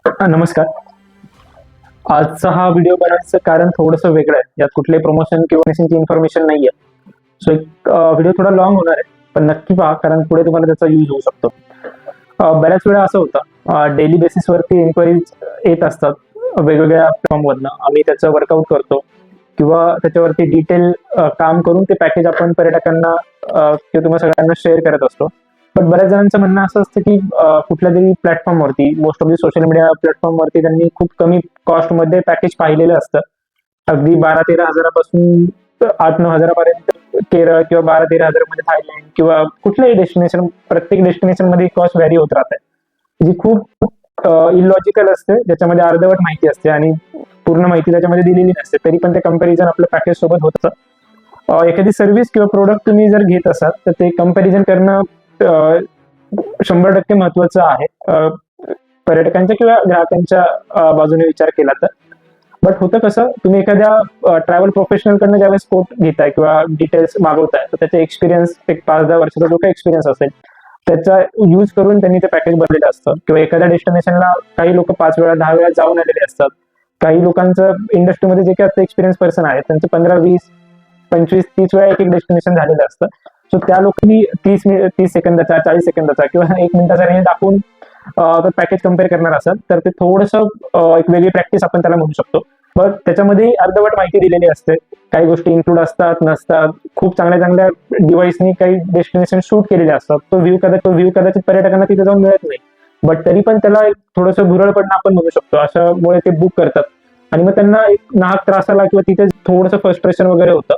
नमस्कार. आजचा हा व्हिडिओ बनवण्याचं कारण थोडंसं वेगळं आहे. यात कुठलेही प्रमोशन किंवा मेसेजची इन्फॉर्मेशन नाहीये. सो एक व्हिडिओ थोडा लॉंग होणार आहे, पण नक्की पहा कारण पुढे तुम्हाला त्याचा यूज होऊ शकतो. बऱ्याच वेळा असं होतं, डेली बेसिसवरती इन्क्वायरीज येत असतात वेगवेगळ्या प्लॅटफॉर्मवरनं. आम्ही त्याचं वर्कआउट करतो किंवा त्याच्यावरती डिटेल काम करून ते पॅकेज आपण पर्यटकांना किंवा तुम्हाला सगळ्यांना शेअर करत असतो. पण बऱ्याच जणांचं म्हणणं असं असतं की कुठल्या तरी प्लॅटफॉर्मवरती, most of the social media प्लॅटफॉर्मवरती त्यांनी खूप कमी कॉस्टमध्ये पॅकेज पाहिलेलं असतं. अगदी 12-13 हजारापासून 8-9 हजारापर्यंत केरळ किंवा 12-13 हजारामध्ये थायलंड किंवा कुठल्याही डेस्टिनेशन, प्रत्येक डेस्टिनेशन मध्ये कॉस्ट व्हॅरी होत राहते, जी खूप इलॉजिकल असते, ज्याच्यामध्ये अर्धवट माहिती असते आणि पूर्ण माहिती त्याच्यामध्ये दिलेली नसते. तरी पण ते कंपॅरिझन आपल्या पॅकेज सोबत होत असतं. एखादी सर्व्हिस किंवा प्रोडक्ट तुम्ही जर घेत असाल तर ते कंपॅरिझन करणं 100% महत्वाचं आहे, पर्यटकांच्या किंवा ग्राहकांच्या बाजूने विचार केला तर. बट होतं कसं, तुम्ही एखाद्या ट्रॅव्हल प्रोफेशनलकडनं ज्यावेळेस कोट घेताय किंवा डिटेल्स मागवताय, तर त्याचा एक्सपिरियन्स, एक 5-10 वर्षाचा जो काही एक्सपिरियन्स असेल त्याचा यूज करून त्यांनी ते पॅकेज बनलेलं असतं. किंवा एखाद्या डेस्टिनेशनला काही लोक 5 वेळा 10 वेळा जाऊन आलेले असतात. काही लोकांचं इंडस्ट्रीमध्ये जे काही आता एक्सपिरियन्स पर्सन आहे त्यांचं 15, 20, 25, 30 वेळा एक एक डेस्टिनेशन झालेलं असतं. सो त्या लोकांनी 30 सेकंदाचा, 40 सेकंदाचा किंवा 1 मिनिटाचा रेंज दाखवून पॅकेज कम्पेअर करणार असाल तर ते थोडंसं एक वेगळी प्रॅक्टिस आपण त्याला म्हणू शकतो. पण त्याच्यामध्ये अर्धवट माहिती दिलेली असते. काही गोष्टी इन्क्लूड असतात, नसतात. खूप चांगल्या चांगल्या डिव्हाइसनी काही डेस्टिनेशन शूट केलेले असतात. तो व्ह्यू कदाचित पर्यटकांना तिथे जाऊन मिळत नाही. बट तरी पण त्याला एक थोडंसं भुरळ पडणं आपण म्हणू शकतो. अशामुळे ते बुक करतात आणि मग त्यांना एक नाहक त्रास आला किंवा तिथे थोडंसं फ्रस्ट्रेशन वगैरे होतं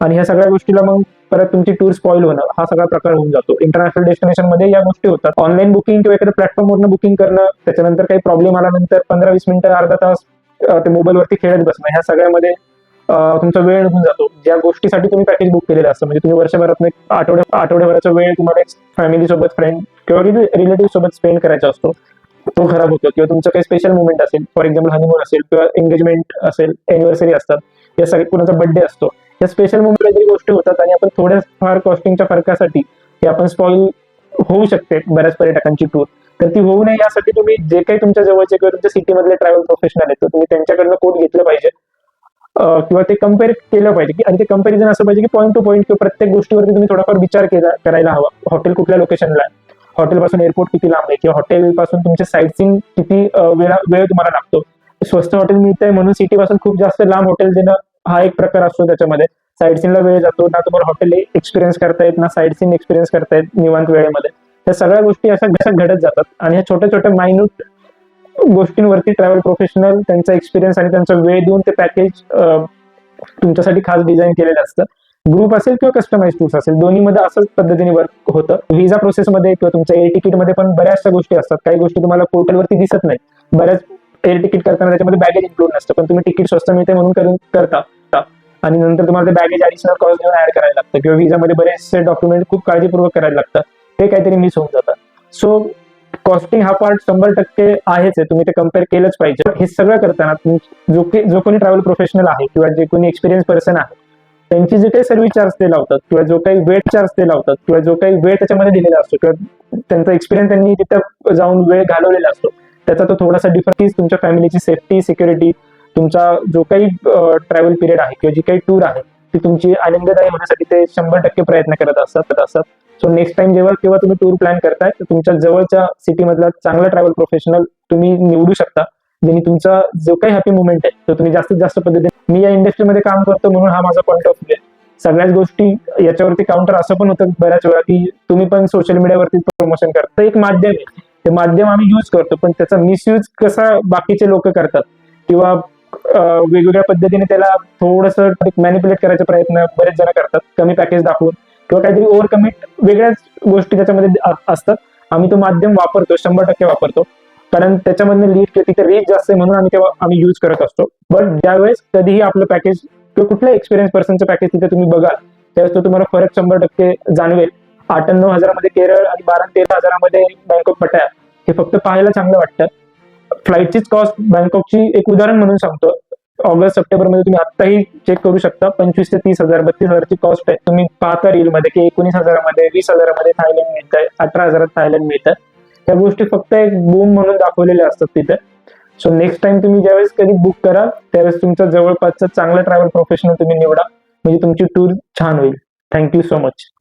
आणि ह्या सगळ्या गोष्टीला मग परत तुमची टूर स्पॉइल होणं, हा सगळा प्रकार होऊन जातो. इंटरनॅशनल डेस्टिनेशन मध्ये या गोष्टी होतात. ऑनलाईन बुकिंग किंवा एखाद्या प्लॅटफॉर्मवरून बुकिंग करणं, त्याच्यानंतर काही प्रॉब्लेम आल्यानंतर 15-20 मिनिटं, अर्धा तास ते मोबाईलवरती खेळत बसणं, ह्या सगळ्यामध्ये तुमचा वेळ निघून जातो. ज्या गोष्टीसाठी तुम्ही पॅकेज बुक केलेलं असतं, म्हणजे तुम्ही वर्षभरात आठवड्याभराचा वेळ तुम्हाला फॅमिली सोबत, फ्रेंड किंवा रिलेटिव्ह सोबत स्पेंड करायचा असतो, तो खराब होतो. किंवा तुमचं काही स्पेशल मुवमेंट असेल, फॉर एक्झाम्पल हनीमून असेल किंवा एंगेजमेंट असेल, एनिव्हर्सरी असतात, या सगळ्या, कुणाचा बर्थडे असतो, या स्पेशल मुवमेंट जरी गोष्टी होतात आणि आपण थोड्याफार कॉस्टिंगच्या फरकासाठी हे आपण स्पॉइल होऊ शकते बऱ्याच पर्यटकांची टूर. तर ती होऊ नये यासाठी तुम्ही जे काही तुमच्या जवळचे किंवा तुमच्या सिटीमधले ट्रॅव्हल प्रोफेशनल आहेत, तर तुम्ही त्यांच्याकडनं कोट घेतलं पाहिजे किंवा ते कम्पेअर केलं पाहिजे की, आणि ते कंपॅरिझन असं पाहिजे की पॉईंट टू पॉईंट किंवा प्रत्येक गोष्टीवरती तुम्ही थोडाफार विचार करायला हवा. हॉटेल कुठल्या लोकेशनला आहे, हॉटेलपासून एअरपोर्ट किती लांब आहे, किंवा हॉटेलपासून तुमचे साईट सीइंग किती वेळ तुम्हाला लागतो. स्वस्त हॉटेल मिळतंय म्हणून सिटीपासून खूप जास्त लांब हॉटेल देणं, हा एक प्रकार असतो. त्याच्यामध्ये साईट सीनला वेळ जातो, ना तुम्हाला हॉटेल एक्सपिरियन्स करता येत, ना साईट सीन एक्सपिरियन्स करता येत निवांत वेळेमध्ये. त्या सगळ्या गोष्टी अशा घडत जातात आणि ह्या छोट्या छोट्या मायन्यूट गोष्टींवरती ट्रॅव्हल प्रोफेशनल त्यांचा एक्सपिरियन्स आणि त्यांचा वेळ देऊन ते पॅकेज तुमच्यासाठी खास डिझाईन केलेलं असतं. ग्रुप असेल किंवा कस्टमाइज टूर्स असेल, दोन्हीमध्ये असंच पद्धतीने वर्क होतं. व्हिसा प्रोसेसमध्ये किंवा तुमच्या एअर तिकीटमध्ये पण बऱ्याचशा गोष्टी असतात. काही गोष्टी तुम्हाला पोर्टलवरती दिसत नाही. बऱ्याच एअर तिकीट करताना त्याच्यामध्ये बॅगेज इन्क्लूड नसतं, पण तुम्ही तिकीट स्वस्त मिळते म्हणून करता आणि नंतर तुम्हाला ते बॅगेज ॲडिशनल कॉस्ट घेऊन ऍड करायला लागतं, किंवा व्हिसामध्ये बरेचसे डॉक्युमेंट खूप काळजीपूर्वक करायला लागतात, ते काहीतरी मिस होऊन जातं. सो कॉस्टिंग हा पार्ट 100% आहेच आहे, तुम्ही ते कम्पेअर केलंच पाहिजे. हे सगळं करताना जो कोणी ट्रॅव्हल प्रोफेशनल आहे किंवा जे कोणी एक्सपिरियन्स पर्सन आहे, त्यांची जे काही सर्व्हिस चार्ज ते लावतात किंवा जो काही वेट चार्ज ते लावतात किंवा जो काही वेळ त्याच्यामध्ये दिलेला असतो किंवा त्यांचा एक्सपिरियन्स त्यांनी तिथं जाऊन वेळ घालवलेला असतो, त्याचा तो थोडासा डिफरन्स तुमच्या फॅमिलीची सेफ्टी, सिक्युरिटी, तुमचा जो काही ट्रॅव्हल पिरियड आहे किंवा जी काही टूर आहे ती तुमची आनंददायी होण्यासाठी ते 100% प्रयत्न करत असतात. सो नेक्स्ट टाइम जेव्हा तुम्ही टूर प्लॅन करताय, तर तुमच्या जवळच्या सिटीमधला चांगला ट्रॅव्हल प्रोफेशनल तुम्ही निवडू शकता, ज्यांनी तुमचा जो काही हॅपी मुवमेंट आहे तो तुम्ही जास्तीत जास्त पद्धतीने. मी या इंडस्ट्रीमध्ये काम करतो म्हणून हा माझा पॉईंट ऑफ व्ह्यू आहे. सगळ्याच गोष्टी याच्यावरती काउंटर असं पण होतं बऱ्याच वेळा की तुम्ही पण सोशल मीडियावरती प्रमोशन करता, एक माध्यम आहे, ते माध्यम आम्ही यूज करतो, पण त्याचा मिसयूज कसा बाकीचे लोक करतात किंवा वेगवेगळ्या पद्धतीने त्याला थोडंसं मॅनिप्युलेट करायचा प्रयत्न बरेच जण करतात, कमी पॅकेज दाखवून किंवा काहीतरी ओव्हर कमिट, वेगळ्याच गोष्टी त्याच्यामध्ये असतात. आम्ही तो माध्यम वापरतो, 100% वापरतो, कारण त्याच्यामधनं लीड किंवा तिथे रीच जास्त आहे म्हणून आम्ही यूज करत असतो. बट ज्यावेळेस कधीही आपलं पॅकेज किंवा कुठल्या एक्सपिरियन्स पर्सनचं पॅकेज तिथे तुम्ही बघाल, त्यावेळेस तो तुम्हाला फरक 100% जाणवेल. 8-9 हजारामध्ये केरळ आणि 12-13 हजारामध्ये बँकॉक पटाया, हे फक्त पाहायला चांगलं वाटतं. फ्लाईटचीच कॉस्ट बँकॉकची एक उदाहरण म्हणून सांगतो, ऑगस्ट सप्टेंबर मध्ये तुम्ही आत्ताही चेक करू शकता, 25 ते 30 हजार, 32 हजारची कॉस्ट आहे. तुम्ही पाहता रील मध्ये की 19 हजारामध्ये, 20 हजारामध्ये थायलंड मिळत आहे, 18 हजारात थायलंड मिळतं. त्या गोष्टी फक्त एक बूम म्हणून दाखवलेल्या असतात तिथे. सो नेक्स्ट टाइम तुम्ही ज्यावेळेस कधी बुक करा त्यावेळेस तुमचा जवळपासचा चांगला ट्रॅव्हल प्रोफेशनल तुम्ही निवडा, म्हणजे तुमची टूर छान होईल. Thank you so much.